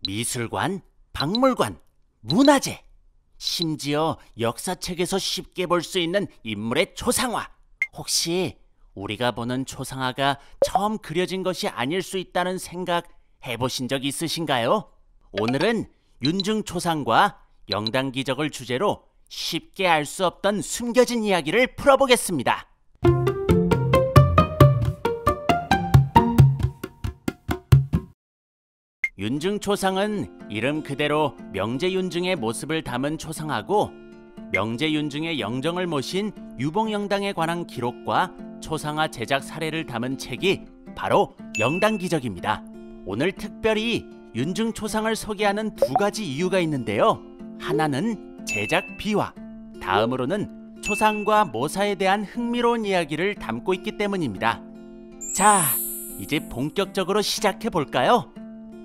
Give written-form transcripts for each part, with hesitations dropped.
미술관, 박물관, 문화재, 심지어 역사책에서 쉽게 볼 수 있는 인물의 초상화. 혹시 우리가 보는 초상화가 처음 그려진 것이 아닐 수 있다는 생각 해보신 적 있으신가요? 오늘은 윤중초상과 영당기적을 주제로 쉽게 알 수 없던 숨겨진 이야기를 풀어보겠습니다. 윤중초상은 이름 그대로 명제윤중의 모습을 담은 초상화고, 명제윤중의 영정을 모신 유봉영당에 관한 기록과 초상화 제작 사례를 담은 책이 바로 영당기적입니다. 오늘 특별히 윤중초상을 소개하는 두 가지 이유가 있는데요. 하나는 제작 비화, 다음으로는 초상과 모사에 대한 흥미로운 이야기를 담고 있기 때문입니다. 자, 이제 본격적으로 시작해 볼까요?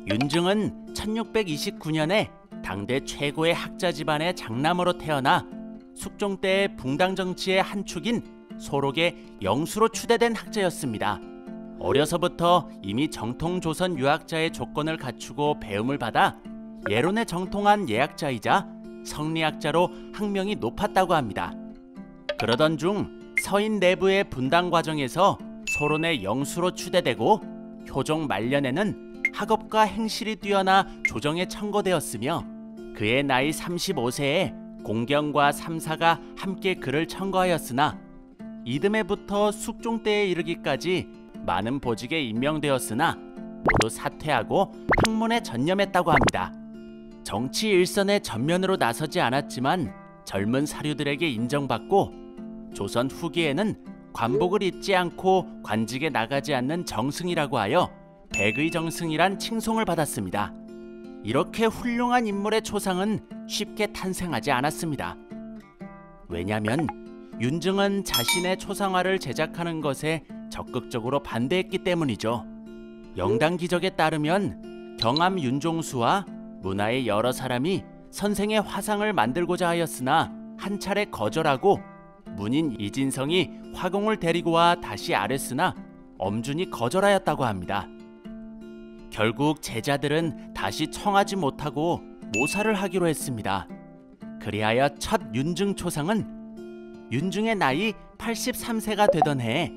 윤중은 1629년에 당대 최고의 학자 집안의 장남으로 태어나 숙종 때의 붕당 정치의 한 축인 소록의 영수로 추대된 학자였습니다. 어려서부터 이미 정통 조선 유학자의 조건을 갖추고 배움을 받아 예론에 정통한 예학자이자 성리학자로 학명이 높았다고 합니다. 그러던 중 서인 내부의 분당 과정에서 소론의 영수로 추대되고 효종 말년에는 학업과 행실이 뛰어나 조정에 청거되었으며, 그의 나이 35세에 공경과 삼사가 함께 그를 청거하였으나 이듬해부터 숙종 때에 이르기까지 많은 보직에 임명되었으나 모두 사퇴하고 학문에 전념했다고 합니다. 정치 일선의 전면으로 나서지 않았지만 젊은 사류들에게 인정받고 조선 후기에는 관복을 잊지 않고 관직에 나가지 않는 정승이라고 하여 백의 정승이란 칭송을 받았습니다. 이렇게 훌륭한 인물의 초상은 쉽게 탄생하지 않았습니다. 왜냐하면 윤중은 자신의 초상화를 제작하는 것에 적극적으로 반대했기 때문이죠. 영당기적에 따르면 경암 윤종수와 문화의 여러 사람이 선생의 화상을 만들고자 하였으나 한 차례 거절하고, 문인 이진성이 화공을 데리고 와 다시 아뢰으나 엄준이 거절하였다고 합니다. 결국 제자들은 다시 청하지 못하고 모사를 하기로 했습니다. 그리하여 첫 윤중초상은 윤중의 나이 83세가 되던 해에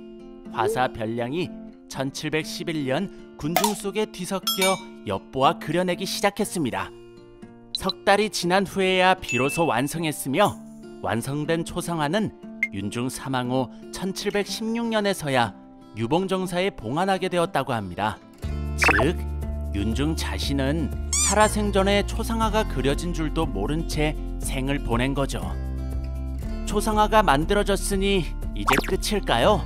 화사 별량이 1711년 군중 속에 뒤섞여 엿보아 그려내기 시작했습니다. 석 달이 지난 후에야 비로소 완성했으며, 완성된 초상화는 윤중 사망 후 1716년에서야 유봉정사에 봉안하게 되었다고 합니다. 즉, 윤중 자신은 살아생전에 초상화가 그려진 줄도 모른 채 생을 보낸 거죠. 초상화가 만들어졌으니 이제 끝일까요?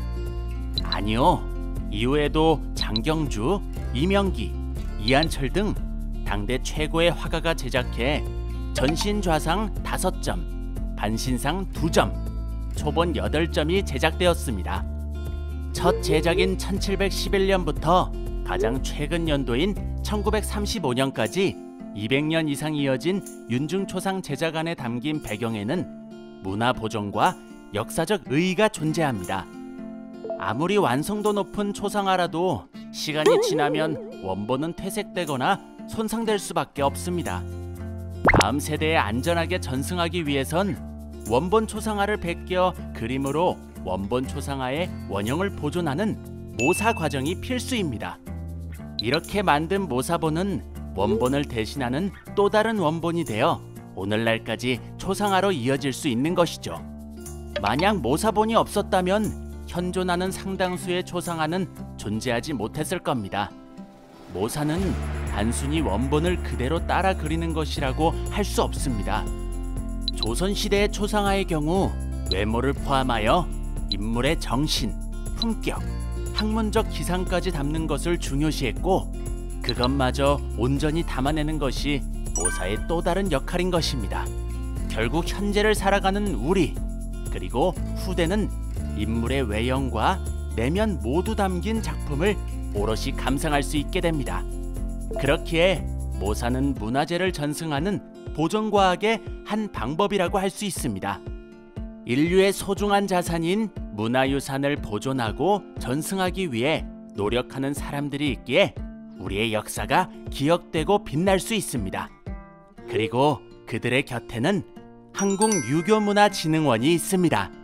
아니요. 이후에도 장경주, 이명기, 이한철 등 당대 최고의 화가가 제작해 전신좌상 5점, 반신상 2점, 초본 8점이 제작되었습니다. 첫 제작인 1711년부터 가장 최근 연도인 1935년까지 200년 이상 이어진 윤중초상 제작안에 담긴 배경에는 문화보존과 역사적 의의가 존재합니다. 아무리 완성도 높은 초상화라도 시간이 지나면 원본은 퇴색되거나 손상될 수밖에 없습니다. 다음 세대에 안전하게 전승하기 위해선 원본 초상화를 베껴 그림으로 원본 초상화의 원형을 보존하는 모사 과정이 필수입니다. 이렇게 만든 모사본은 원본을 대신하는 또 다른 원본이 되어 오늘날까지 초상화로 이어질 수 있는 것이죠. 만약 모사본이 없었다면 현존하는 상당수의 초상화는 존재하지 못했을 겁니다. 모사는 단순히 원본을 그대로 따라 그리는 것이라고 할 수 없습니다. 조선시대의 초상화의 경우 외모를 포함하여 인물의 정신, 품격, 학문적 기상까지 담는 것을 중요시했고, 그것마저 온전히 담아내는 것이 모사의 또 다른 역할인 것입니다. 결국 현재를 살아가는 우리, 그리고 후대는 인물의 외형과 내면 모두 담긴 작품을 오롯이 감상할 수 있게 됩니다. 그렇기에 모사는 문화재를 전승하는 보존과학의 한 방법이라고 할 수 있습니다. 인류의 소중한 자산인 문화유산을 보존하고 전승하기 위해 노력하는 사람들이 있기에 우리의 역사가 기억되고 빛날 수 있습니다. 그리고 그들의 곁에는 한국유교문화진흥원이 있습니다.